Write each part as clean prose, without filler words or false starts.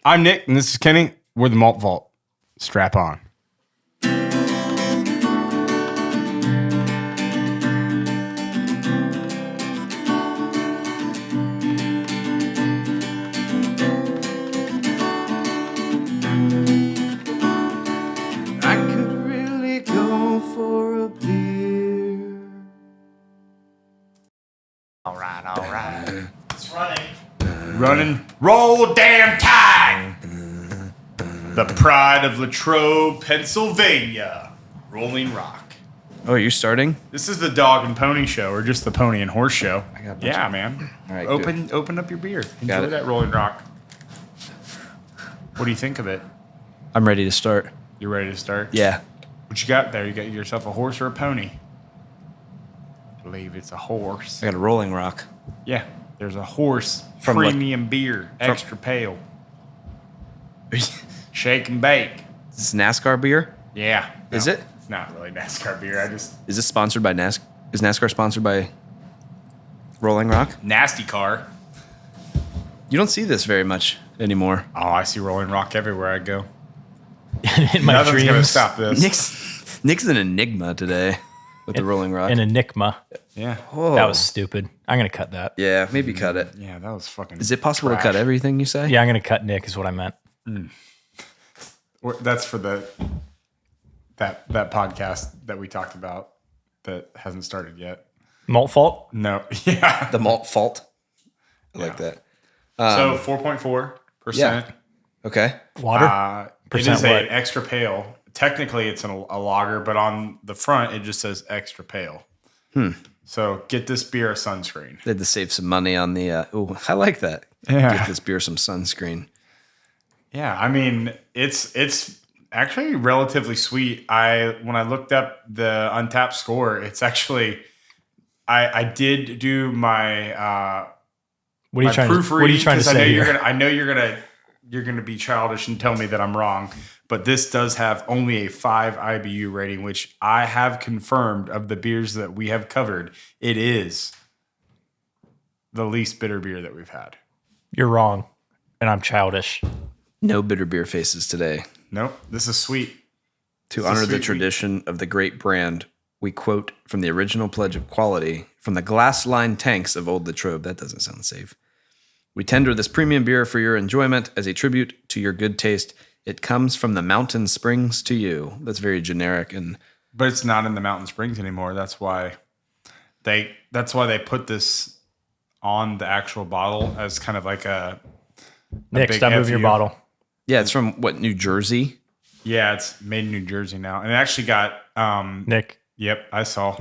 I'm Nick, and this is Kenny. We're the Malt Vault. Strap on. All right. It's running. Running. Roll damn tide. The pride of Latrobe, Pennsylvania. Rolling Rock. Oh, you're starting? This is the dog and pony show, or just the pony and horse show. Yeah, man. All right, open up your beer. Enjoy that Rolling Rock. What do you think of it? I'm ready to start. You ready to start? Yeah. What you got there? You got yourself a horse or a pony? I believe it's a horse. I got a Rolling Rock. Yeah, there's a horse From premium beer, extra pale. Shake and bake. Is this NASCAR beer? Yeah. No, Is it? It's not really NASCAR beer. Is this sponsored by NASCAR? Is NASCAR sponsored by Rolling Rock? Nasty car. You don't see this very much anymore. Oh, I see Rolling Rock everywhere I go. In my Nothing's dreams. gonna stop this. Nick's an enigma today with the Rolling Rock. An enigma. Yeah. Whoa. That was stupid. I'm going to cut that. Yeah, maybe cut it. Yeah, that was fucking. Is it possible trash. to cut everything you say? Yeah, I'm going to cut Nick is what I meant. That's for that podcast that we talked about that hasn't started yet. Malt Fault? No. Yeah. The malt fault. I like that. So 4.4%. Yeah. Okay. Water? It is Percent what? an extra pale. Technically, it's a lager, but on the front, it just says extra pale. So get this beer a sunscreen. They had to save some money on the. Oh, I like that. Yeah. Get this beer some sunscreen. Yeah, I mean, it's actually relatively sweet. When I looked up the Untapped score, it's actually I did do my What are you trying proofreading. What are you trying to say here? I know you're gonna be childish and tell me that I'm wrong, but this does have only a 5 IBU rating, which I have confirmed of the beers that we have covered. It is the least bitter beer that we've had. You're wrong, and I'm childish. No bitter beer faces today. Nope, this is sweet. To honor the tradition of the great brand, we quote from the original pledge of quality from the glass-lined tanks of Old Latrobe. That doesn't sound safe. We tender this premium beer for your enjoyment as a tribute to your good taste. It comes from the mountain springs to you. That's very generic, But it's not in the Mountain Springs anymore. That's why they put this on the actual bottle as kind of like a Nick, big stop moving your FU. bottle. yeah, it's from what, New Jersey? Yeah, it's made in New Jersey now, and it actually got Nick. Yep, I saw.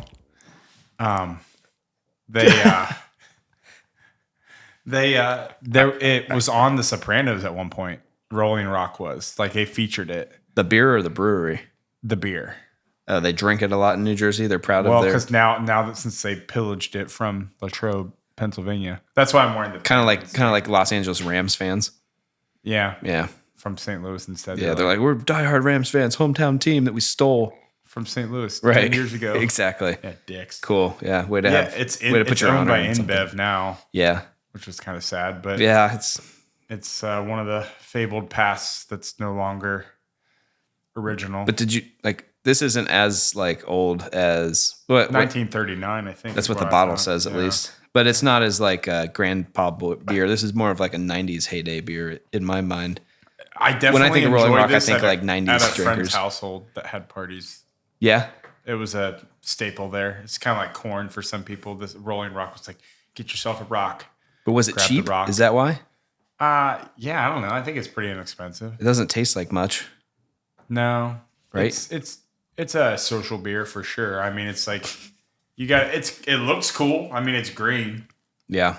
It was on The Sopranos at one point. Rolling Rock was like they featured it. The beer or the brewery? The beer. They drink it a lot in New Jersey. They're proud Well, of their because now that since they pillaged it from Latrobe, Pennsylvania, that's why I'm wearing the kind of like Los Angeles Rams fans. yeah from St. Louis instead. Yeah, they're like, we're diehard Rams fans, hometown team that we stole from St. Louis 10 right years ago. Exactly. Yeah, dicks. Cool. Yeah, way to It's put your owned honor by in something. InBev now, Yeah, which was kind of sad, but yeah. it's one of the fabled pasts that's no longer original. But did you like? This isn't as like old as what 1939, I think. that's is what the I bottle thought. says at Yeah. least. But it's not as like a grandpa beer. This is more of like a '90s heyday beer in my mind. I definitely when I think of Rolling enjoyed Rock, I this think at a- like 90s at a friend's drinkers. household that had parties. Yeah, It was a staple there. It's kind of like corn for some people. This Rolling Rock was like, get yourself a rock. but was it Grab the cheap? rock. Is that why? Yeah, I don't know. I think it's pretty inexpensive. It doesn't taste like much. No, Right? It's a social beer for sure. I mean, it's like it looks cool. I mean, it's green. Yeah.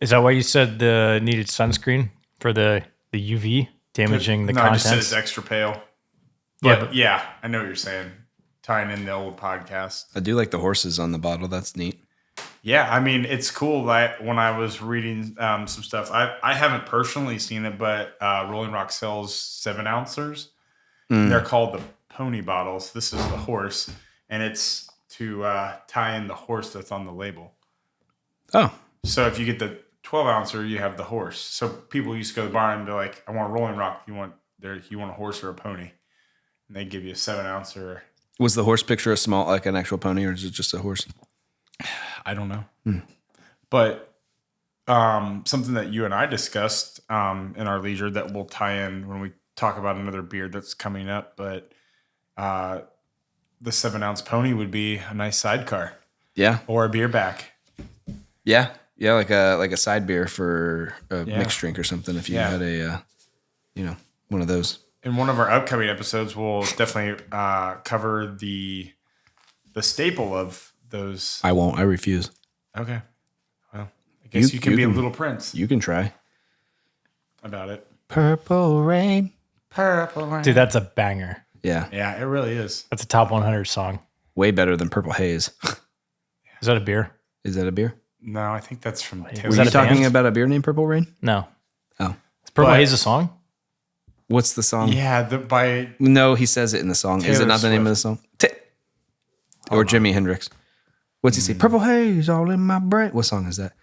Is that why you said the needed sunscreen for the UV damaging the I contents? just said it's extra pale. Yeah, But but- yeah, I know what you're saying. Tying in the old podcast. I do like the horses on the bottle. That's neat. Yeah, I mean, it's cool. Like when I was reading some stuff, I haven't personally seen it, but Rolling Rock sells 7-ounces. They're called the pony bottles. This is the horse, and it's to tie in the horse that's on the label. Oh, So if you get the 12 ouncer, you have the horse. So people used to go to the barn and be like, I want a Rolling Rock. You want a horse or a pony? And they give you a 7 ouncer. Was the horse picture a small, like an actual pony, or is it just a horse? I don't know. But something that you and I discussed in our leisure that we'll tie in when we talk about another beer that's coming up. But the 7 ounce pony would be a nice sidecar. Yeah. Or a beer back. Yeah. Yeah. Like a side beer for a mixed drink or something. If you had a, one of those. In one of our upcoming episodes, we'll definitely cover the staple of those. I won't. I refuse. Okay. Well, I guess you can be a little prince You can try. about it. Purple rain. Purple rain. Dude, that's a banger. Yeah. Yeah, it really is. That's a top 100 song. Way better than Purple Haze. Is that a beer? Is that a beer? No, I think that's from Taylor. Were that you a talking band? about a beer named Purple Rain? No. Oh. Is Purple But- Haze a song? What's the song? Yeah, by No, he says it in the song. Is it Taylor not the name of the song? Or Jimi Hendrix. What's he say? Purple haze all in my brain. What song is that?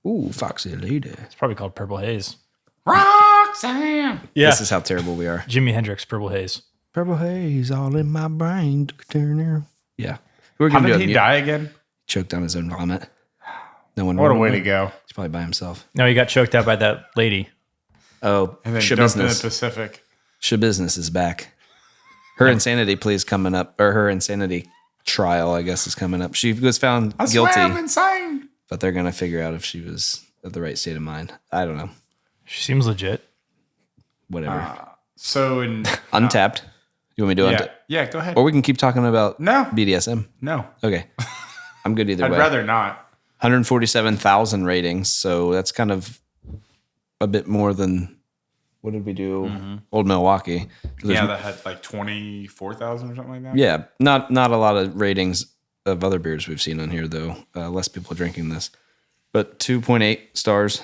Ooh, Foxy Lady. It's probably called Purple Haze. Roxanne. Yeah. This is how terrible we are. Jimi Hendrix, Purple Haze. Purple haze all in my brain. Yeah. We're How going to did he die again? Choked on his own vomit. No one What a wrote way him to up. go. He's probably by himself. No, he got choked out by that lady. Oh, And then Sha dumped in the Business. Pacific. Sha Business is back. Her insanity plea is coming up, or her insanity trial, I guess, is coming up. She was found I swear guilty, I'm insane. but they're going to figure out if she was of the right state of mind. I don't know. She seems legit. Whatever. So in Untapped. You want me to do Untapped? yeah, go ahead. Or we can keep talking about No. BDSM. No, Okay. I'm good either I'd way. rather not. 147,000 ratings. So that's kind of a bit more than, what did we do? Old Milwaukee. So there's- Yeah, that had like 24,000 or something like that. Yeah, not a lot of ratings of other beers we've seen on here, though. Less people drinking this. But 2.8 stars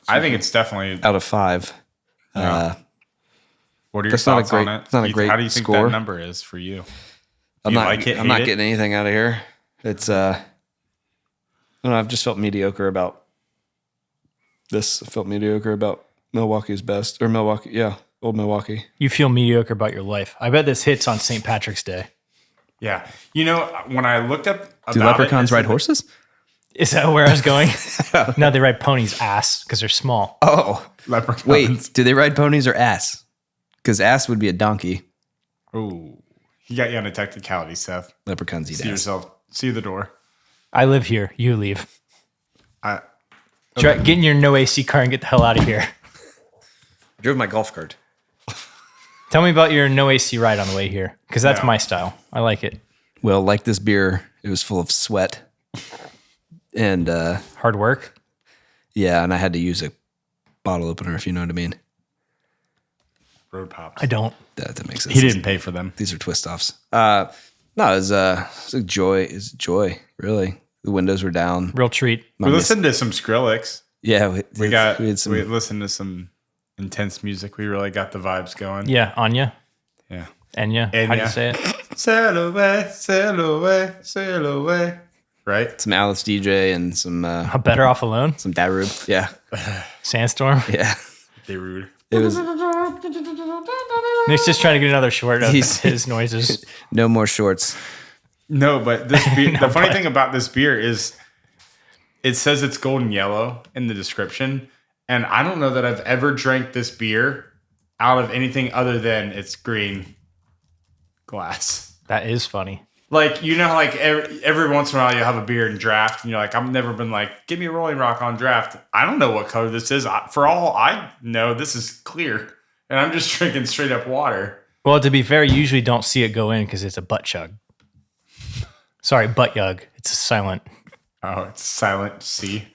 I think it's definitely. out of 5. Yeah. What are your That's not a thoughts great- on it? it's not a great How do you think score. that number is for you? I'm You not, like it, I'm not hate it? getting anything out of here. It's, I don't know, I've just felt mediocre about this. I felt mediocre about Milwaukee's best. Or Milwaukee, yeah, Old Milwaukee. You feel mediocre about your life. I bet this hits on St. Patrick's Day. Yeah. You know, when I looked up about Do leprechauns it, ride horses? Is that where I was going? No, they ride ponies' ass because they're small. Oh, Leprechauns. wait, do they ride ponies or ass? Because ass would be a donkey. Ooh. He got you on a technicality, Seth. Leprechauns eat See ass. yourself. See the door. I live here. You leave. I Get in your no AC car and get the hell out of here. I drove my golf cart. Tell me about your no AC ride on the way here because that's No. my style. I like it. Well, like this beer, it was full of sweat. And Hard work. yeah, and I had to use a bottle opener, if you know what I mean. road pops. I don't. That makes sense. He didn't pay for them. These are twist offs. No, it was a joy. It's joy, really. The windows were down. Real treat. We listened to some Skrillex. Yeah, We had some. listened to some intense music. We really got the vibes going. Yeah, Anya. Yeah. Enya. How do Enya. you say it? Sail away, sail away, sail away. Right? some Alice DJ and some I'm better off alone. Darube. Yeah, Sandstorm. yeah. They rude. It was Nick's just trying to get another short of He's- his noises. no more shorts. No, but this beer, No, the funny but- thing about this beer is it says it's golden yellow in the description. And I don't know that I've ever drank this beer out of anything other than it's green glass. That is funny. Like, you know, how, like every once in a while you have a beer in draft and you're like, I've never been like, give me a Rolling Rock on draft. I don't know what color this is. For all I know, this is clear. And I'm just drinking straight up water. Well, to be fair, you usually don't see it go in because it's a butt chug. Sorry, butt yug. It's a silent. Oh, it's silent C.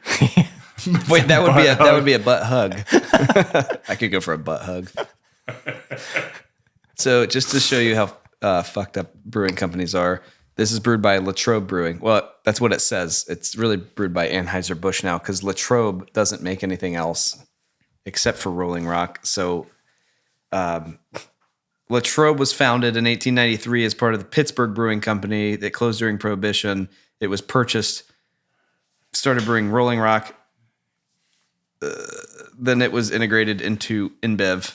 Wait, that would be a butt hug. I could go for a butt hug. So just to show you how fucked up brewing companies are, this is brewed by Latrobe Brewing. Well, that's what it says. It's really brewed by Anheuser-Busch now because Latrobe doesn't make anything else except for Rolling Rock. So Latrobe was founded in 1893 as part of the Pittsburgh Brewing Company that closed during Prohibition. It was purchased started brewing Rolling Rock. Then it was integrated into InBev,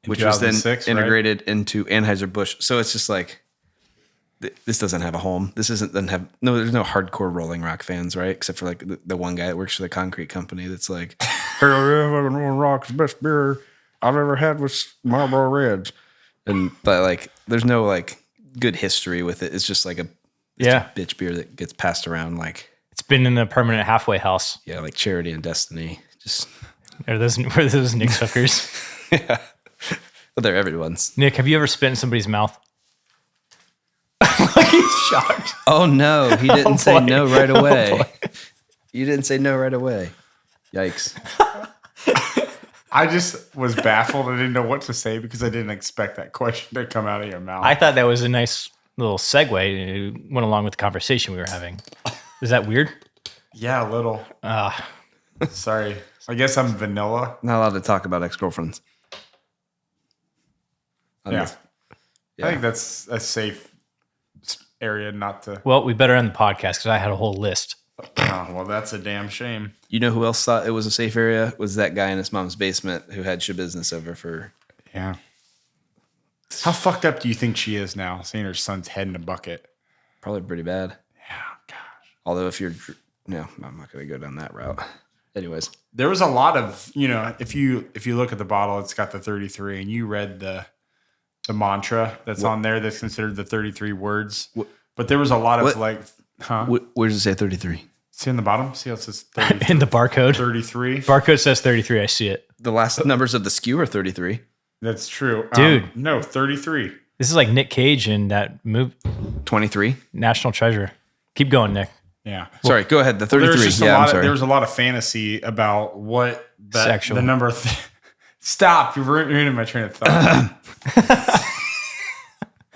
which was then integrated into Anheuser-Busch. So it's just like, this doesn't have a home. There's no hardcore Rolling Rock fans, right? Except for like the one guy that works for the concrete company that's like, Rolling Rock's the best beer I've ever had was Marlboro Reds. But like, there's no like good history with it. It's just like a bitch beer that gets passed around. Like, it's been in the permanent halfway house. Yeah, like Charity and Destiny. Just were those Nick suckers? Yeah, but they're everyone's. Nick, have you ever spit in somebody's mouth? Like he's shocked. Oh no, he didn't say no right away. You didn't say no right away. Yikes. I just was baffled. I didn't know what to say because I didn't expect that question to come out of your mouth. I thought that was a nice little segue. It went along with the conversation we were having. Is that weird? Yeah, a little. Sorry. I guess I'm vanilla. Not allowed to talk about ex-girlfriends. Yeah. I think that's a safe area not to. Well, we better end the podcast because I had a whole list. Oh, well, that's a damn shame. You know who else thought it was a safe area? Was that guy in his mom's basement who had show business over for... Yeah. How fucked up do you think she is now, seeing her son's head in a bucket? Probably pretty bad. Yeah, gosh. Although if you're... No, I'm not going to go down that route. Anyways. There was a lot of, if you look at the bottle, it's got the 33, and you read the mantra that's on there that's considered the 33 words. But there was a lot of where does it say 33? See in the bottom? See how it says 33? In the barcode? 33. Barcode says 33. I see it. The last numbers of the SKU are 33. That's true. Dude. No, 33. This is like Nick Cage in that movie. 23? National Treasure. Keep going, Nick. Yeah. Sorry, go ahead. The 33. There was a lot of fantasy about what the number. Stop! You're ruining my train of thought.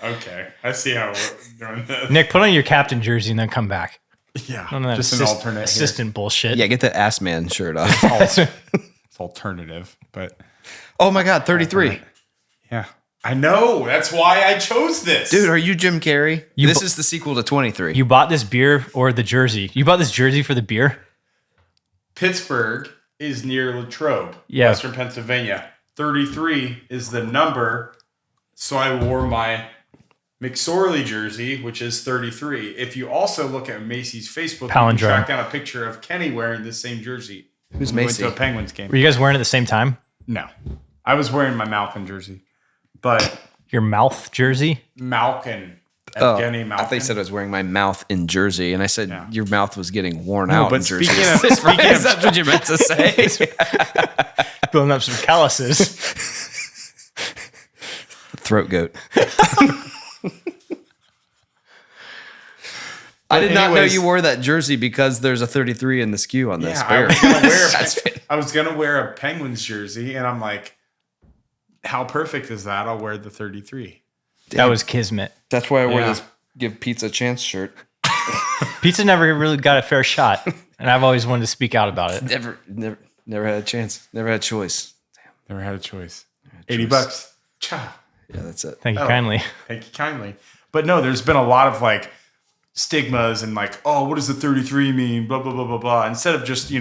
Okay, I see how we're doing this. Nick, put on your captain jersey and then come back. Yeah, just an alternate assistant bullshit. Yeah, get that ass man shirt off. It's alternative, but oh my god, 33. Yeah, I know. That's why I chose this, dude. Are you Jim Carrey? This is the sequel to 23. You bought this beer or the jersey? You bought this jersey for the beer? Pittsburgh is near Latrobe, Western Pennsylvania. 33 is the number, so I wore my McSorley jersey, which is 33. If you also look at Macy's Facebook, you can track down a picture of Kenny wearing this same jersey. Who's Macy? Went to a Penguins game. Were you guys wearing it at the same time? No. I was wearing my Malkin jersey. But your mouth jersey? Malkin. Evgeny Malkin. I thought you said I was wearing my mouth in jersey, and I said your mouth was getting worn out in jersey. Is that what you meant to say? Building up some calluses. Throat goat. I did not know you wore that jersey because there's a 33 in the SKU on this beer. I was going to wear a Penguins jersey, and I'm like, how perfect is that? I'll wear the 33. That was kismet. That's why I wore this Give Pizza a Chance shirt. Pizza never really got a fair shot, and I've always wanted to speak out about it. Never had a chance. Never had a choice. Damn. Never had a choice. $80. Ciao. Yeah, that's it. Thank you kindly. Thank you kindly. But no, there's been a lot of like stigmas and like, oh, what does the 33 mean? Blah, blah, blah, blah, blah. Instead of just,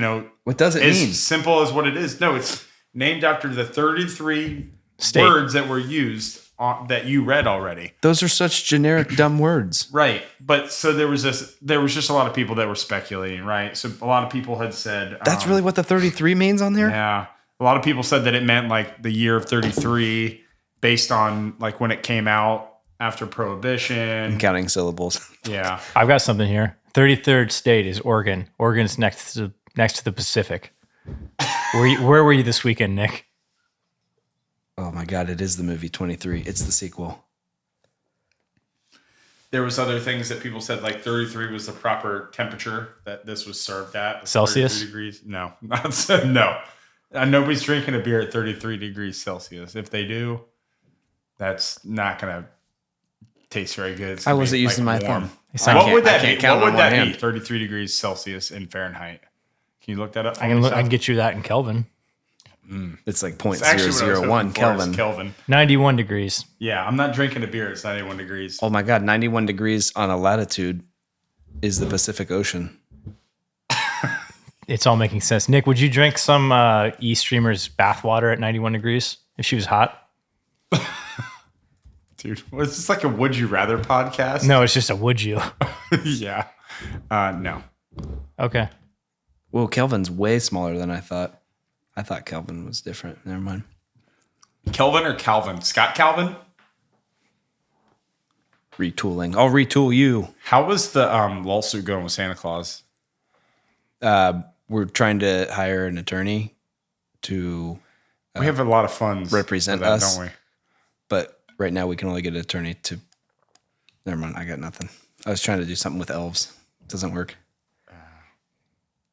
what does it mean? As simple as what it is. No, it's named after the 33 words that were used that you read already. Those are such generic, dumb words. Right. But so there was just a lot of people that were speculating, right? So a lot of people had said. That's really what the 33 means on there? Yeah. A lot of people said that it meant like the year of 33 based on like when it came out after Prohibition. I'm counting syllables. Yeah. I've got something here. 33rd state is Oregon. Oregon's next to the Pacific. Where were you this weekend, Nick? Oh my God, it is the movie 23. It's the sequel. There was other things that people said, like 33 was the proper temperature that this was served at. Celsius? 33 degrees. No. No. Nobody's drinking a beer at 33 degrees Celsius. If they do, that's not going to taste very good. I wasn't using my thumb. What would that be? What would that be? 33 degrees Celsius in Fahrenheit. Can you look that up? I can get you that in Kelvin. It's like 0.001 Kelvin. 91 degrees. Yeah, I'm not drinking a beer. It's 91 degrees. Oh my God, 91 degrees on a latitude is the Pacific Ocean. It's all making sense. Nick, would you drink some E-Streamer's bathwater at 91 degrees if she was hot? Dude, was this like a Would You Rather podcast? No, it's just a would you. Yeah. No. Okay. Well, Kelvin's way smaller than I thought. I thought Kelvin was different. Never mind. Kelvin or Calvin? Scott Calvin? Retooling. I'll retool you. How was the lawsuit going with Santa Claus? We're trying to hire an attorney to We have a lot of funds represent for that, us. don't we? But right now we can only get an attorney to. Never mind. I got nothing. I was trying to do something with elves. It doesn't work.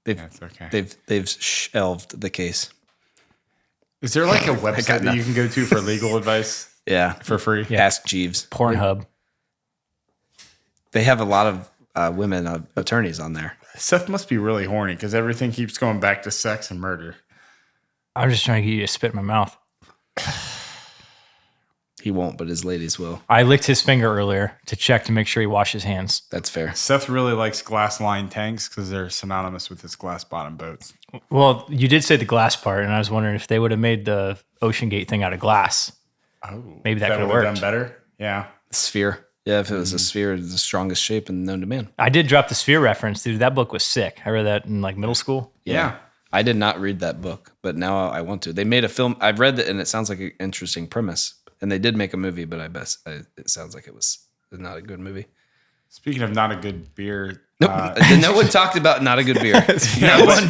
It's okay. They've shelved the case. Is there like a website that you can go to for legal advice Yeah, for free? Yeah. Ask Jeeves. Pornhub. They have a lot of women attorneys on there. Seth must be really horny because everything keeps going back to sex and murder. I'm just trying to get you to spit in my mouth. He won't, but his ladies will. I licked his finger earlier to check to make sure he washed his hands. That's fair. Seth really likes glass-lined tanks because they're synonymous with his glass-bottom boats. Well, you did say the glass part, and I was wondering if they would have made the Ocean Gate thing out of glass. Oh, Maybe that could have would've worked. done better. Yeah. Sphere. Yeah, if it was a sphere, it's the strongest shape in known to man. I did drop the Sphere reference, dude. That book was sick. I read that in like middle school. Yeah. I did not read that book, but now I want to. They made a film. I've read it, and it sounds like an interesting premise. And they did make a movie, but it sounds like it was not a good movie. Speaking of not a good beer. Nope. No one talked about not a good beer. No one.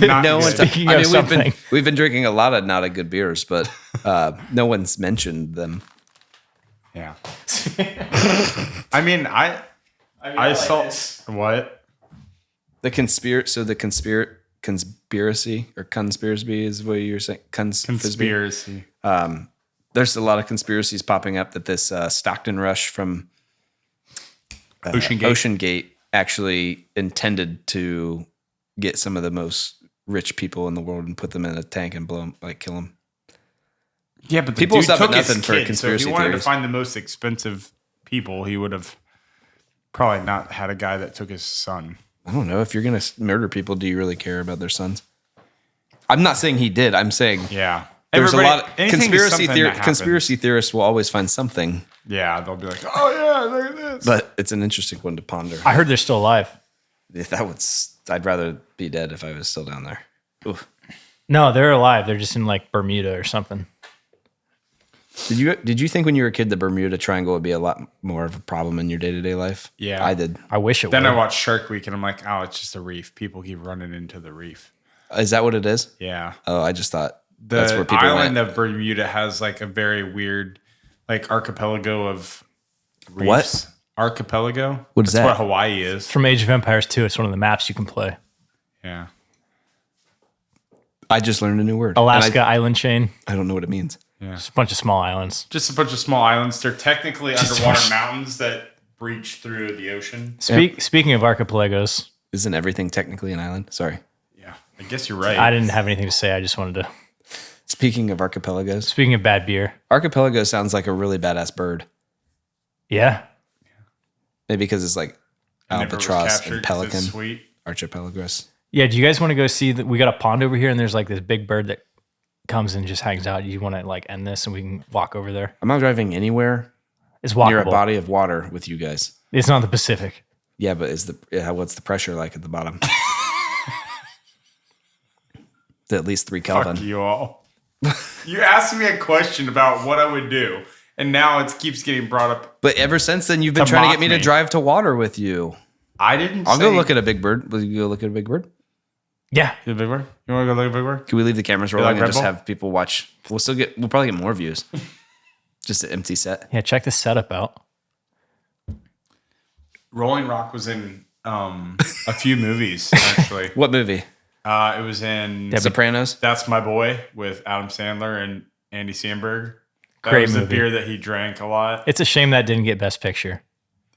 Speaking of something. We've been drinking a lot of not a good beers, but no one's mentioned them. Yeah. I mean, I saw what? The conspiracy is what you're saying. Conspiracy. There's a lot of conspiracies popping up that this Stockton Rush from Ocean Gate actually intended to get some of the most rich people in the world and put them in a tank and blow them, like kill them. Yeah, but the People dude stop at took his nothing for kid, conspiracy so if he wanted theories. to find the most expensive people, he would have probably not had a guy that took his son. I don't know. If you're going to murder people, do you really care about their sons? I'm not saying he did. I'm saying Yeah. there's a lot of anything is something that happens. conspiracy theorists will always find something, Yeah, they'll be like, oh yeah, look at this. but it's an interesting one to ponder. I heard they're still alive. If I'd rather be dead if I was still down there. Oof. No, they're alive. They're just in like Bermuda or something. Did you think when you were a kid the Bermuda Triangle would be a lot more of a problem in your day-to-day life? Yeah. I did. I wish it Then would. I watched Shark Week and I'm like, oh, it's just a reef. People keep running into the reef. Is that what it is? Yeah. Oh, I just thought The that's where people island went. of Bermuda has like a very weird, like archipelago of reefs. What? Archipelago? What is That's that? what Hawaii is. From Age of Empires 2, it's one of the maps you can play. Yeah. I just learned a new word. Alaska And Island Chain. I don't know what it means. Yeah. It's a bunch of small islands. Just a bunch of small islands. They're technically underwater mountains that breach through the ocean. Speaking of archipelagos, Isn't everything technically an island? Sorry. Yeah. I guess you're right. I didn't have anything to say. I just wanted to. Speaking of archipelagos, Speaking of bad beer. archipelago sounds like a really badass bird. Yeah. Maybe because it's like I never was albatross captured and 'cause it's pelican. Sweet. Archipelagos. Yeah. Do you guys want to go see that? We got a pond over here and there's like this big bird that comes and just hangs out. You want to like end this and we can walk over there? I'm not driving anywhere It's near a walkable. body of water with you guys. It's not the Pacific. Yeah, but what's the pressure like at the bottom? It's at least 3 Kelvin. Fuck you all. You asked me a question about what I would do, and now it keeps getting brought up. But ever since then, you've been To trying to mock get me to me. drive to water with you. I didn't I'll say... go look at a big bird. Will you go look at a big bird? Yeah. The big bird? You want to go look at Big Bird? Can we leave the cameras rolling like and Red just Bull? have people watch? We'll probably get more views. Just an empty set. Yeah. Check this setup out. Rolling Rock was in a few movies, actually. What movie? It was in Sopranos. That's My Boy with Adam Sandler and Andy Samberg. That Great was the movie. beer that he drank a lot. It's a shame that didn't get Best Picture.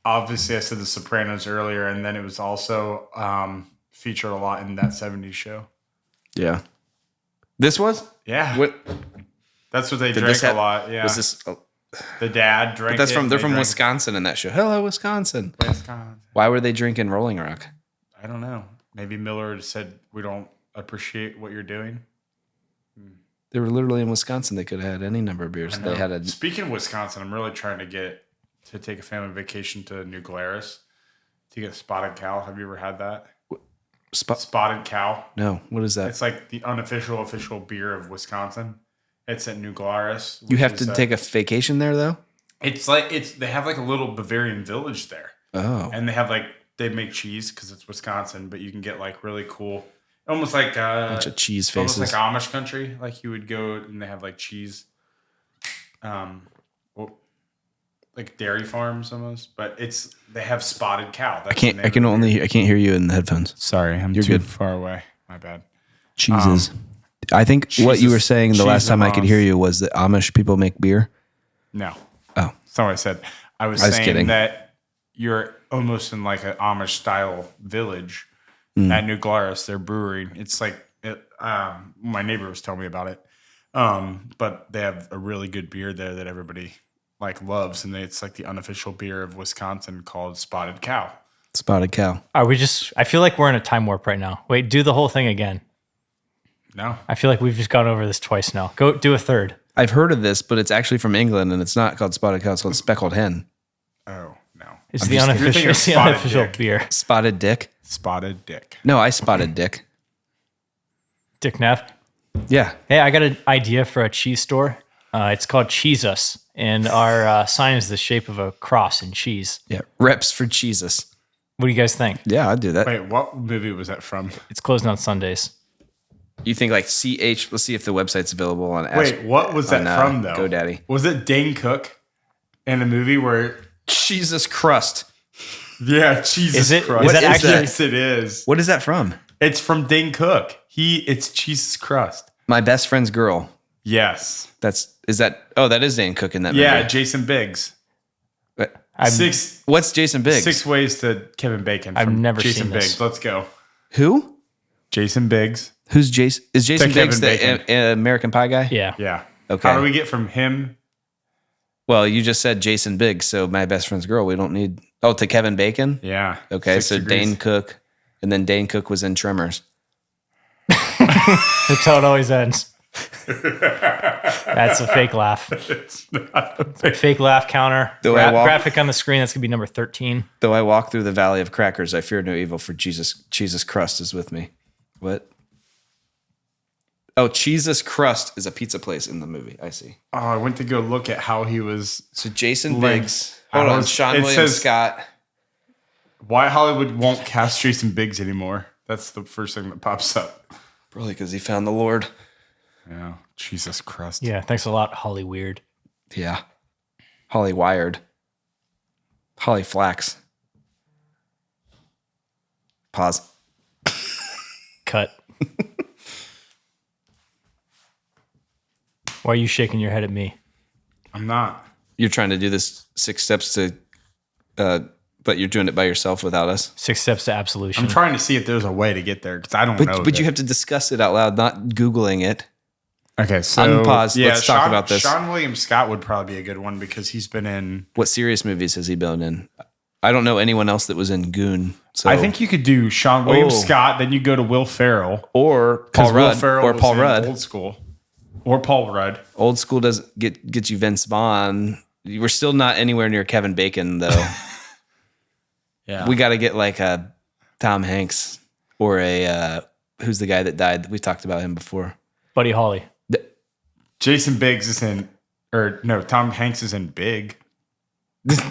Obviously, I said The Sopranos earlier, and then it was also featured a lot in That 70s Show. Yeah. This was? Yeah. What? That's what they Did drank this a have- lot. Yeah. Was this? Oh, The dad drank but it. they're they from drank Wisconsin in that show. Hello, Wisconsin. Wisconsin. Why were they drinking Rolling Rock? I don't know. Maybe Miller said we don't appreciate what you're doing. They were literally in Wisconsin. They could have had any number of beers. They had a. Speaking of Wisconsin, I'm really trying to take a family vacation to New Glarus to get spotted cow. Have you ever had that? Spotted cow? No. What is that? It's like the unofficial official beer of Wisconsin. It's at New Glarus. You have to take a vacation there, though? It's like they have like a little Bavarian village there. Oh. And they make cheese because it's Wisconsin, but you can get like really cool, almost like a bunch of cheese faces. Almost like Amish country. Like you would go and they have like cheese, like dairy farms almost, but they have spotted cow. That's I can't hear you in the headphones. Sorry, you're too far away. My bad. Cheeses. I think what you were saying the last time I could hear you was that Amish people make beer. No. Oh, that's not what I said. I was saying kidding. That you're almost in like an Amish style village at New Glarus. Their brewery. It's like my neighbor was telling me about it. But they have a really good beer there that everybody like loves, and it's like the unofficial beer of Wisconsin called Spotted Cow. Spotted Cow. I feel like we're in a time warp right now. Wait, do the whole thing again. No. I feel like we've just gone over this twice now. Go do a third. I've heard of this, but it's actually from England, and it's not called Spotted Cow. It's called Speckled Hen. Oh, no. It's the unofficial beer. Spotted Dick? Spotted Dick. No, I spotted Dick. Dick Neff? Yeah. Hey, I got an idea for a cheese store. It's called Cheese Us, and our sign is the shape of a cross and cheese. Yeah, reps for Jesus. What do you guys think? Yeah, I'd do that. Wait, what movie was that from? It's closed on Sundays. You think like CH? Let's see if the website's available on. Wait, what was that from though? GoDaddy. Was it Dane Cook in a movie where Jesus Crust? Yeah, Jesus Crust. Is that actually? Yes, it is. What is that from? It's from Dane Cook. It's Jesus Crust. My Best Friend's Girl. Yes. That is Dane Cook in that movie. Yeah, Jason Biggs. What's Jason Biggs? 6 Ways to Kevin Bacon. I've never Jason seen Biggs. this. Let's go. Who? Jason Biggs. Who's Jason? Is Jason Biggs Kevin the American Pie guy? Yeah. Yeah. Okay. How do we get from him? Well, you just said Jason Biggs, so My Best Friend's Girl. We don't need... Oh, to Kevin Bacon? Yeah. Okay, 6 so degrees. Dane Cook, and then Dane Cook was in Tremors. That's how it always ends. That's a fake laugh. It's not a Fake laugh counter. Graphic on the screen. That's going to be number 13. Though I walk through the valley of crackers, I fear no evil, for Jesus Crust is with me. What? Oh, Jesus Crust is a pizza place in the movie. I see. Oh, I went to go look at how he was. So Jason linked. Biggs. Hold on. Sean William Scott. Why Hollywood won't cast Jason Biggs anymore. That's the first thing that pops up. Probably because he found the Lord. Yeah. Jesus Christ. Yeah. Thanks a lot, Holly Weird. Yeah. Holly Wired. Holly Flax. Pause. Cut. Why are you shaking your head at me? I'm not. You're trying to do this 6 steps to, but you're doing it by yourself without us. 6 steps to absolution. I'm trying to see if there's a way to get there because I don't know. But you have to discuss it out loud, not Googling it. Okay, so unpause. Let's talk about this. Sean William Scott would probably be a good one because he's been in. What serious movies has he been in? I don't know anyone else that was in Goon. So I think you could do Sean William Scott, then you go to Will Ferrell or Paul Rudd or Paul Rudd. Old School. Or Paul Rudd. Old School doesn't get you Vince Vaughn. We're still not anywhere near Kevin Bacon though. Yeah. We got to get like a Tom Hanks or a who's the guy that died? We talked about him before. Buddy Holly. Jason Biggs is in, or no, Tom Hanks is in Big.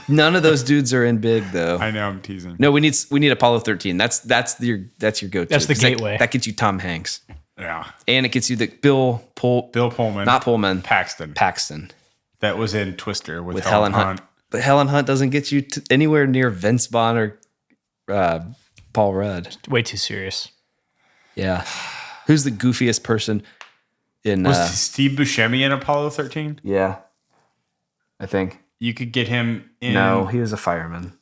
None of those dudes are in Big though. I know, I'm teasing. No, we need Apollo 13. That's your go-to. That's the gateway. That gets you Tom Hanks. Yeah. And it gets you the Bill Pullman. Not Pullman. Paxton. That was in Twister with Helen Hunt. But Helen Hunt doesn't get you anywhere near Vince Vaughn or Paul Rudd. Way too serious. Yeah. Who's the goofiest person in... Was Steve Buscemi in Apollo 13? Yeah. I think. You could get him in... No, he was a fireman.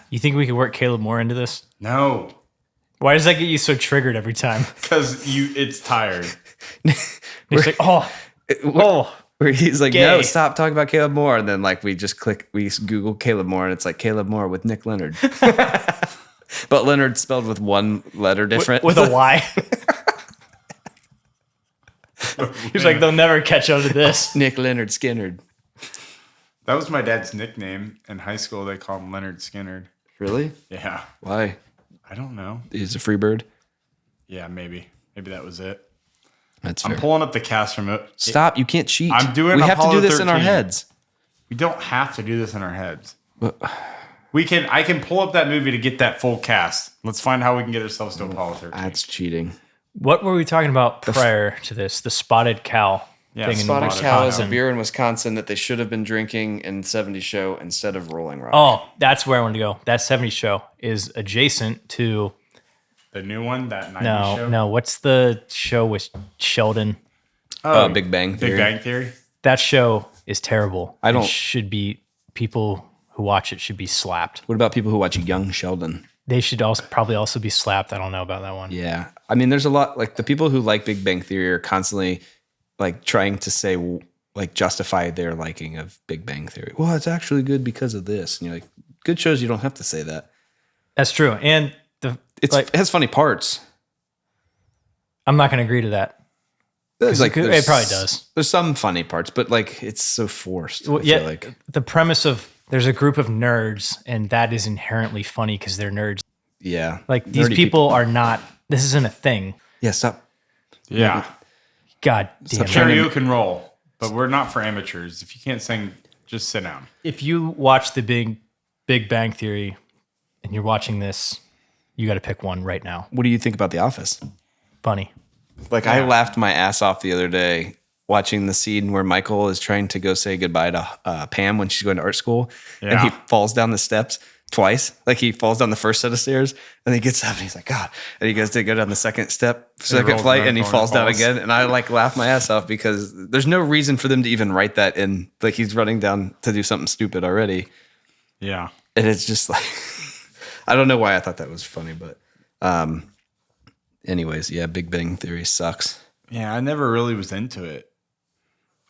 You think we could work Caleb Moore into this? No. Why does that get you so triggered every time? Because it's tired. It's like, where he's like, gay. no, stop talking about Caleb Moore. And then like we Google Caleb Moore and it's like Caleb Moore with Nick Leonard. But Leonard spelled with one letter different. With a Y. He's like, they'll never catch on to this. Nick Leonard Skinnerd. That was my dad's nickname in high school. They called him Leonard Skinnerd. Really? Yeah. Why? I don't know. He's a free bird? Yeah, maybe. Maybe that was it. That's I'm fair. pulling up the cast from it. Stop. You can't cheat. I'm doing We have to Apollo do this in our 13. heads. We don't have to do this in our heads. But, I can pull up that movie to get that full cast. Let's find how we can get ourselves to Apollo 13. that's cheating. What were we talking about prior to this? The spotted cow Yeah, thing in Spotted Spotted Cow is a Wisconsin. beer in Wisconsin that they should have been drinking in 70 show instead of Rolling Rock. Oh, that's where I wanted to go. That 70s show is adjacent to The new one, that 90s show? no. What's the show with Sheldon? Big Bang Theory. Big Bang Theory? That show is terrible. I don't- It should be people who watch it should be slapped. What about people who watch Young Sheldon? They should probably also be slapped. I don't know about that one. Yeah. I mean, there's a lot, like the people who like Big Bang Theory are constantly like trying to say, like justify their liking of Big Bang Theory. Well, it's actually good because of this. And you're like, good shows, you don't have to say that. That's true. And It has funny parts. I'm not going to agree to that. It's like It probably does. There's some funny parts, but like it's so forced. Well, I feel yeah, like. the premise of there's a group of nerds, and that is inherently funny because they're nerds. Yeah. Like these Nerdy people are not. This isn't a thing. Yeah, stop. Yeah. God damn it. Karaoke and roll. But we're not for amateurs. If you can't sing, just sit down. If you watch the Big Bang Theory, and you're watching this, you got to pick one right now. What do you think about The Office? Funny. Like I laughed my ass off the other day watching the scene where Michael is trying to go say goodbye to Pam when she's going to art school, and he falls down the steps twice. Like he falls down the first set of stairs, and he gets up and he's like, God. And he goes to go down the second flight, and he falls down again. And I like laugh my ass off because there's no reason for them to even write that in. Like he's running down to do something stupid already. Yeah. And it's just like, I don't know why I thought that was funny, but anyways, yeah, Big Bang Theory sucks. Yeah, I never really was into it.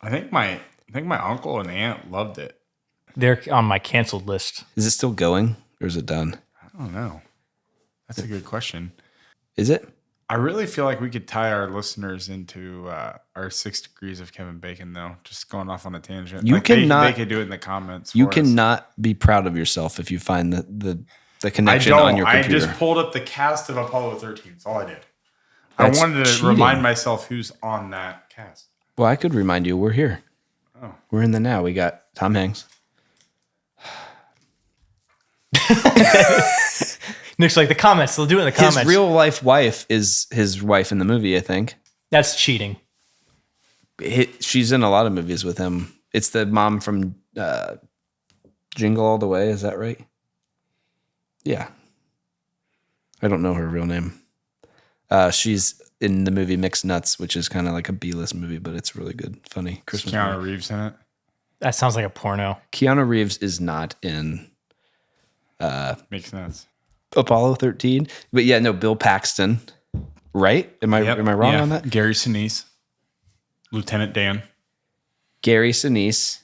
I think my uncle and aunt loved it. They're on my canceled list. Is it still going or is it done? I don't know. That's a good question. Is it? I really feel like we could tie our listeners into our 6 degrees of Kevin Bacon, though. Just going off on a tangent. You like cannot. They could do it in the comments. You for us. cannot be proud of yourself if you find the I connection don't. on your I computer. just pulled up the cast of Apollo 13. That's all I did. That's I wanted to cheating. remind myself who's on that cast. Well, I could remind you, we're here. Oh. We're in the now. We got Tom Hanks. Nick's like, the comments. They'll do it in the comments. His real life wife is his wife in the movie, I think. That's cheating. She's in a lot of movies with him. It's the mom from Jingle All the Way. Is that right? Yeah. I don't know her real name. She's in the movie Mixed Nuts, which is kind of like a B-list movie, but it's really good, funny Christmas Keanu movie. Reeves in it. That sounds like a porno. Keanu Reeves is not in Makes sense. Apollo 13, but yeah, no, Bill Paxton, right? Am I wrong on that? Gary Sinise, Lieutenant Dan, Gary Sinise.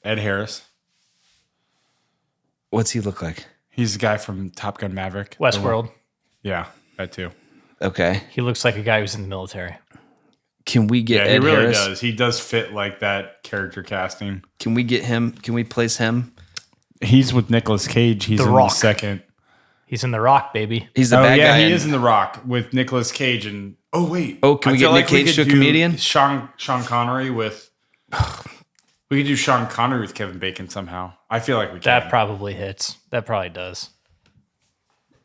Ed Harris. What's he look like? He's the guy from Top Gun Maverick. Westworld. Yeah, that too. Okay, He looks like a guy who's in the military. can we get Yeah, Ed he really Harris? does. He does fit like that character casting. Can we get him? Can we place him? He's with Nicolas Cage. He's The in Rock. the second. He's in The Rock, baby. He's the bad guy. he is in The Rock with Nicolas Cage and wait. Oh, can we I get feel Nick Cage we to a could do comedian? Sean Connery with. We could do Sean Connery with Kevin Bacon somehow. I feel like we That can. probably hits. That probably does.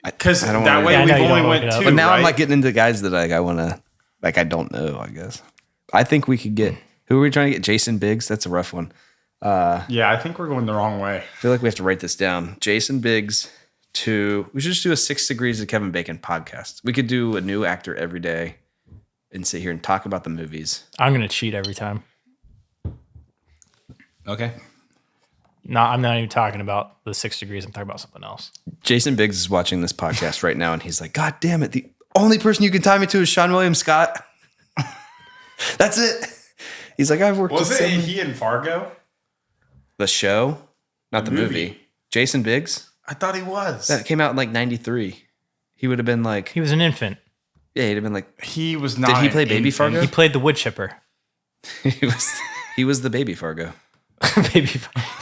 Because I don't that wanna- way Yeah, I know we've you only don't went look it up. two. But now I'm right? like getting into guys that I want to, like I don't know. I guess I think we could get. Who are we trying to get? Jason Biggs. That's a rough one. Yeah, I think we're going the wrong way. I feel like we have to write this down. Jason Biggs we should just do a 6 Degrees of Kevin Bacon podcast. We could do a new actor every day and sit here and talk about the movies. I'm going to cheat every time. Okay. No, I'm not even talking about the 6 degrees. I'm talking about something else. Jason Biggs is watching this podcast right now and he's like, God damn it. The only person you can tie me to is Sean William Scott. That's it. He's like, I've worked with Was it seven- he in Fargo? The show, not the movie. Jason Biggs. I thought he was. That came out in like 93. He would have been like... He was an infant. Yeah, he'd have been like... He was not. Did he play Baby Fargo? He played the wood chipper. he was the Baby Fargo.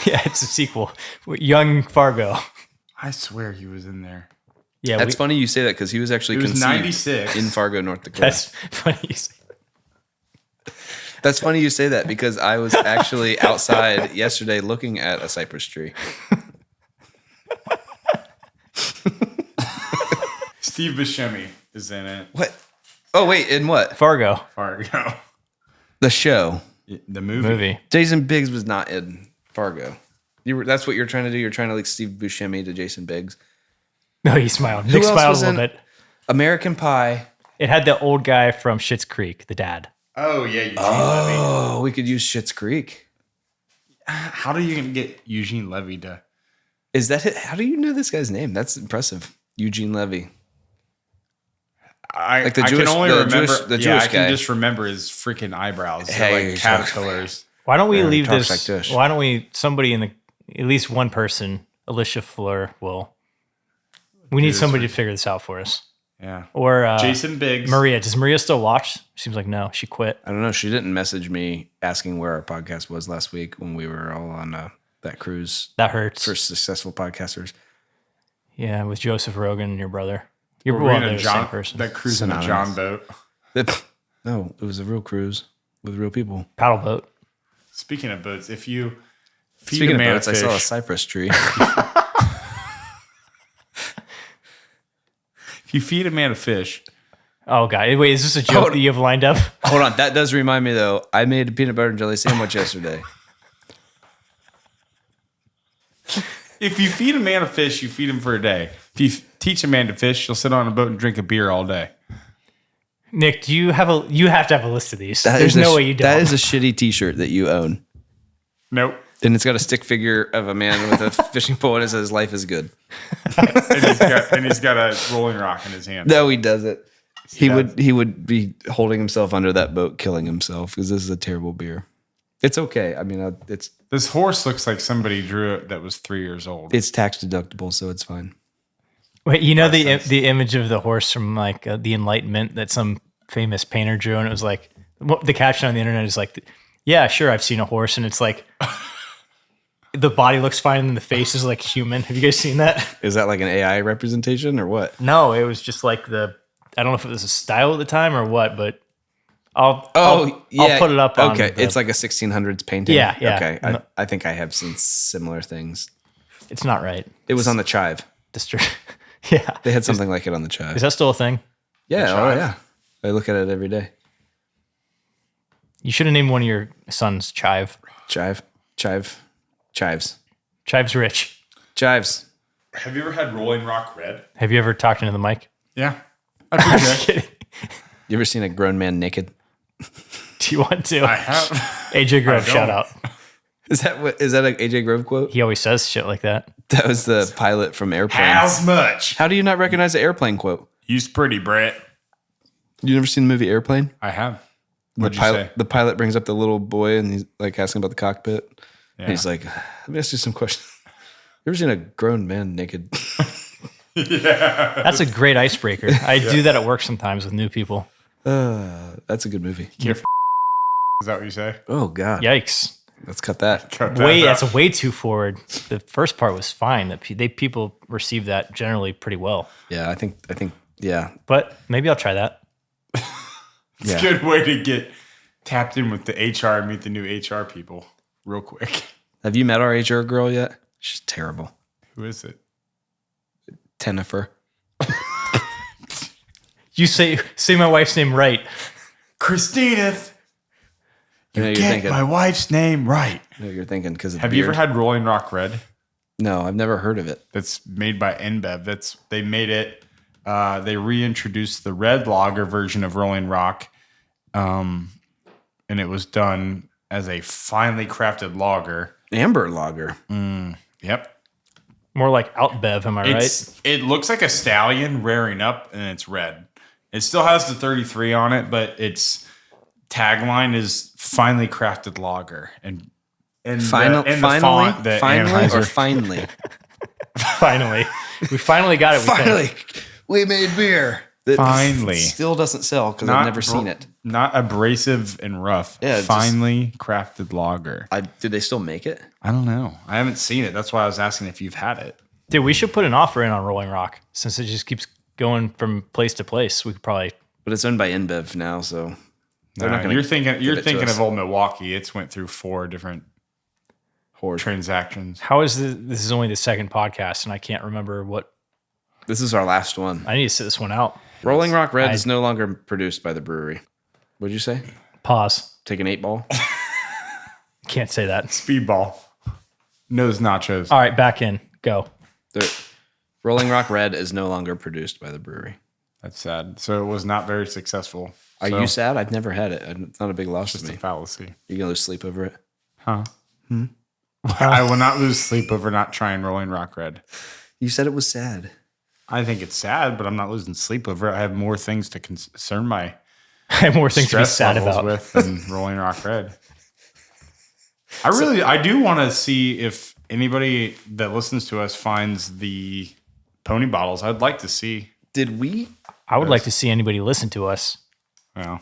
Yeah, it's a sequel. Young Fargo. I swear he was in there. Yeah, That's funny you say that because he was actually was conceived 96 in Fargo, North Dakota. That's funny you say that. That's funny you say that because I was actually outside yesterday looking at a cypress tree. Steve Buscemi is in it. What? Oh, wait, in what? Fargo. Fargo. The show. The movie. Movie. Jason Biggs was not in Fargo. That's what you're trying to do? You're trying to like Steve Buscemi to Jason Biggs? No, he smiled. Who Nick else smiled was a little in bit. American Pie. It had the old guy from Schitt's Creek, the dad. Oh, yeah. Eugene Levy. Oh, we could use Schitt's Creek. How do you get Eugene Levy to... Is that it? How do you know this guy's name? That's impressive. Eugene Levy. I Jewish, can only remember... the Jewish I guy. can just remember his freaking eyebrows. They're Hey, like caterpillars. Why don't we leave talks this? like this. Why don't we, somebody in the, at least one person, Alicia Fleur will. We need somebody to figure this out for us. Yeah. Or Jason Biggs. Maria. Does Maria still watch? Seems like no. She quit. I don't know. She didn't message me asking where our podcast was last week when we were all on that cruise That hurts. for successful podcasters. Yeah, with Joseph Rogan and your brother. We're Well, in they're a the John, same person. that cruise in a John boat. No, it was a real cruise with real people. Paddle boat. Speaking of boats, if you feed Speaking a of man boats, a I fish, saw a cypress tree. if you feed a man a fish, Oh, God. Wait, is this a joke that you have lined up? Hold on. That does remind me, though. I made a peanut butter and jelly sandwich yesterday. if you feed a man a fish, you feed him for a day. If you teach a man to fish, he'll sit on a boat and drink a beer all day. Nick, do you have you have to have a list of these. That There's is no way you don't. That is a shitty T-shirt that you own. Nope. And it's got a stick figure of a man with a fishing pole and it says "Life is good." and he's got a rolling rock in his hand. No, he doesn't. He would be holding himself under that boat, killing himself because this is a terrible beer. It's okay. I mean, This horse looks like somebody drew it that was 3 years old. it's tax deductible, so it's fine. Wait, you know the image of the horse from like the Enlightenment that some famous painter drew, and it was like the caption on the internet is like, "Yeah, sure, I've seen a horse," and it's like the body looks fine and the face is like human. Have you guys seen that? Is that like an AI representation or what? No, it was just like I don't know if it was a style at the time or what, but I'll put it up. Okay, on it's like a 1600s painting. Yeah. Okay, No. I think I have seen similar things. It's not right. It was on the Chive. Yeah. They had something like it on the Chive. Is that still a thing? Yeah, Chive? yeah. I look at it every day. You should have named one of your sons Chive. Chives. Chive's rich. Chives. Have you ever had Rolling Rock Red? Have you ever talked into the mic? Yeah. I'm just kidding. You ever seen a grown man naked? Do you want to? I have. AJ Grove, I don't. shout out. Is that an AJ Grove quote? He always says shit like that. That was the pilot from Airplane. How's much? How do you not recognize the Airplane quote? You's pretty, Brett. You never seen the movie Airplane? I have. The What'd you pilot, say? the pilot brings up the little boy and he's like asking about the cockpit. Yeah. And he's like, "Let me ask you some questions. You ever seen a grown man naked?" That's a great icebreaker. I do that at work sometimes with new people. That's a good movie. Is that what you say? Oh God, Yikes. let's cut that. Cut that out. That's way too forward. The first part was fine. That people receive that generally pretty well. Yeah, I think, yeah, But maybe I'll try that. It's a good way to get tapped in with the HR and meet the new HR people real quick. Have you met our HR girl yet? She's terrible. Who is it? Jennifer. You say my wife's name right. Christina. You know, you're Get thinking. my wife's name right. You're thinking because Have you ever had Rolling Rock Red? No, I've never heard of it. That's made by InBev. They made it. They reintroduced the red lager version of Rolling Rock, and it was done as a finely crafted lager. Amber lager. Yep. More like Outbev, am I right? It looks like a stallion rearing up, and it's red. It still has the 33 on it, but its tagline is finely crafted lager. And Finally the font that or Anheuser- finally? Finally. We finally got it. Finally, we made beer. That Finally. still doesn't sell because I've never seen it. Not abrasive and rough. Yeah, finely crafted lager. Did they still make it? I don't know. I haven't seen it. That's why I was asking if you've had it. Dude, we should put an offer in on Rolling Rock since it just keeps going from place to place. We could probably. But it's owned by InBev now, so they're not going to. You're thinking of old Milwaukee. It's went through 4 different transactions. How is this is only the second podcast, and I can't remember what. This is our last one. I need to sit this one out. Rolling Rock Red is no longer produced by the brewery. What'd you say? Pause. Take an 8-ball. Can't say that. Speedball. Nose nachos. All right, back in. Go. Rolling Rock Red is no longer produced by the brewery. That's sad. So it was not very successful. Are you sad? I've never had it. It's not a big loss to Just me. a fallacy. You gonna lose sleep over it? Huh? I will not lose sleep over not trying Rolling Rock Red. You said it was sad. I think it's sad, but I'm not losing sleep over it. I have more things to concern my I have more things to be stress sad levels about. with than Rolling Rock Red. I do want to see if anybody that listens to us finds the pony bottles. I'd like to see. Did we? I would like to see anybody listen to us. Well,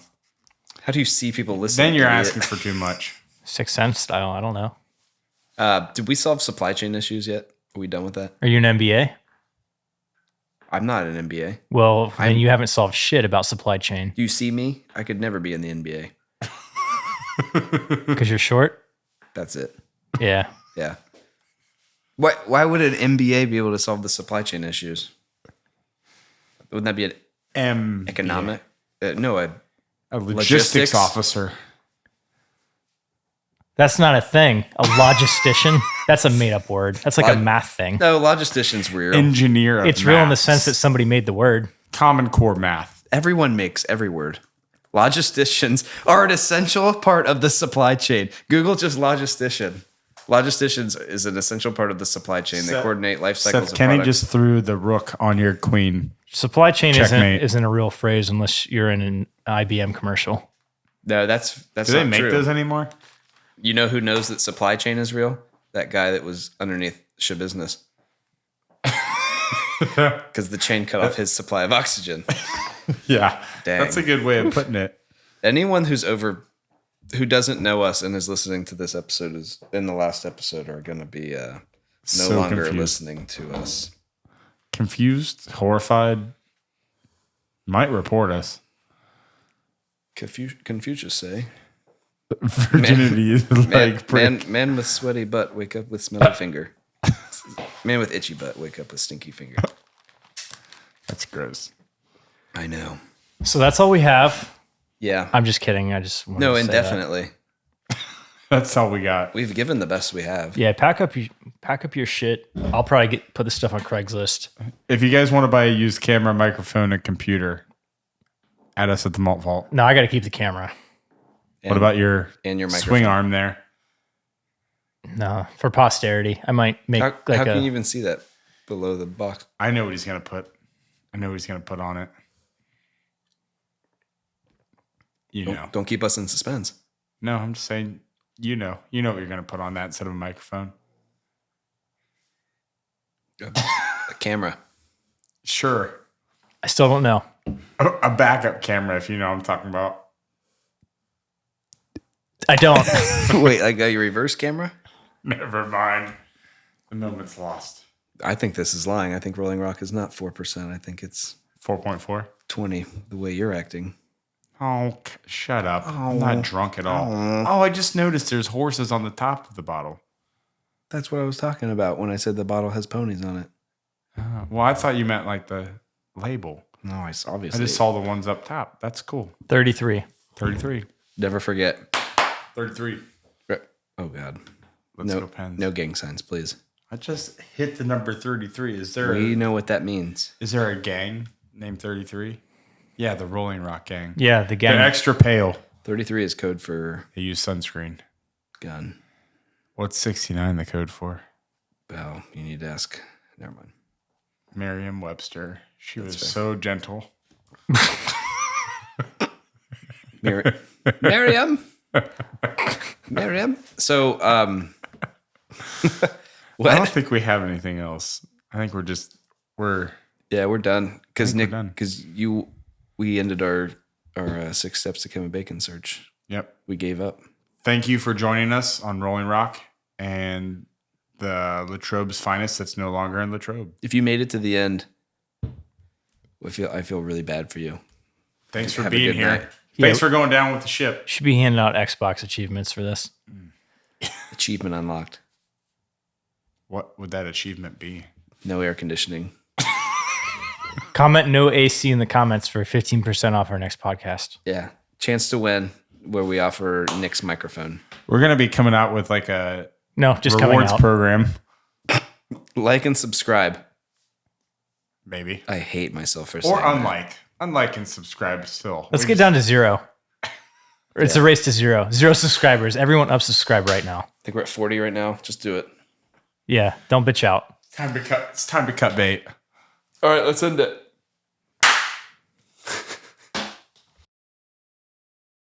How do you see people listening? then you're idiot? asking for too much. Sixth Sense style. I don't know. Did we solve supply chain issues yet? Are we done with that? Are you an MBA? I'm not an NBA. Well, then you haven't solved shit about supply chain Do you see me? I could never be in the NBA. because you're short. That's it. Yeah. Yeah. Why would an MBA be able to solve the supply chain issues? Wouldn't that be an economic? No, a logistics logistics officer. That's not a thing. A logistician. That's a made up word. That's like a math thing. no, logistician's real. Engineer of It's real in the maths. sense that somebody made the word. Common Core math. Everyone makes every word. Logisticians are an essential part of the supply chain. Google just logistician. Logisticians is an essential part of the supply chain. They coordinate life cycles Seth of Kenny products. just threw the rook on your queen. Supply chain Checkmate. isn't a real phrase unless you're in an IBM commercial. No, that's Do not they make true. those anymore? You know who knows that supply chain is real? That guy that was underneath Shabusiness. Because the chain cut off his supply of oxygen. Yeah. Dang. That's a good way of putting it. Anyone who doesn't know us and is listening to this episode is in the last episode are going to be no So longer confused. listening to us. Confused, horrified, might report us. Confucius say, Virginity is like prick. man with sweaty butt, wake up with smelly finger. Man with itchy butt, wake up with stinky finger. That's gross. I know. So that's all we have. Yeah. I'm just kidding. I just wanted No, to say that. indefinitely. That's all we got. We've given the best we have. Yeah, pack up your shit. I'll probably put this stuff on Craigslist. If you guys want to buy a used camera, microphone, and computer, add us at the Malt Vault. No, I got to keep the camera. What about your your swing arm there? No, for posterity, I might make How like can a. you even see that below the box? I know what he's gonna put. I know what he's gonna put on it. You know. Don't keep us in suspense. No, I'm just saying. You know what you're gonna put on that instead of a microphone. A camera. Sure, I still don't know. a backup camera, if you know what I'm talking about. I don't. Wait, like a reverse camera? Never mind. The moment's lost. I think this is lying. I think Rolling Rock is not 4%. I think it's 4.4. 20, the way you're acting. Oh, shut up. I'm not drunk at all. Oh, I just noticed there's horses on the top of the bottle. That's what I was talking about when I said the bottle has ponies on it. Well, I thought you meant like the label. No, I I obviously just saw the ones up top. That's cool. 33. 33. never forget. 33. Oh, God. Let's go pens. No gang signs, please. I just hit the number 33. Is there We know what that means. is there a gang named 33? Yeah, the Rolling Rock gang. Yeah, the gang. They're extra pale. 33 is code for They use sunscreen. gun. What's 69 the code for? Well, you need to ask. Never mind. Merriam-Webster. She was so gentle. Miriam. Miriam. So, I don't think we have anything else. I think we're done because we're Nick done. we ended our 6 steps to Kevin Bacon search. Yep. We gave up. Thank you for joining us on Rolling Rock and the Latrobe's finest that's no longer in Latrobe. If you made it to the end, I feel really bad for you. Thanks for Have a being good here. night. Thanks for going down with the ship. Should be handing out Xbox achievements for this. Achievement unlocked. What would that achievement be? No air conditioning. Comment no AC in the comments for 15% off our next podcast. Yeah. Chance to win where we offer Nick's microphone. We're going to be coming out with like a No, just coming rewards out. program. Like and subscribe. Maybe. I hate myself for saying Or that. unlike. Unlike and subscribe still. Let's get down to 0. Or it's a race to 0. 0 subscribers. Everyone unsubscribe right now. I think we're at 40 right now. Just do it. Yeah, don't bitch out. It's time to cut bait. All right, let's end it.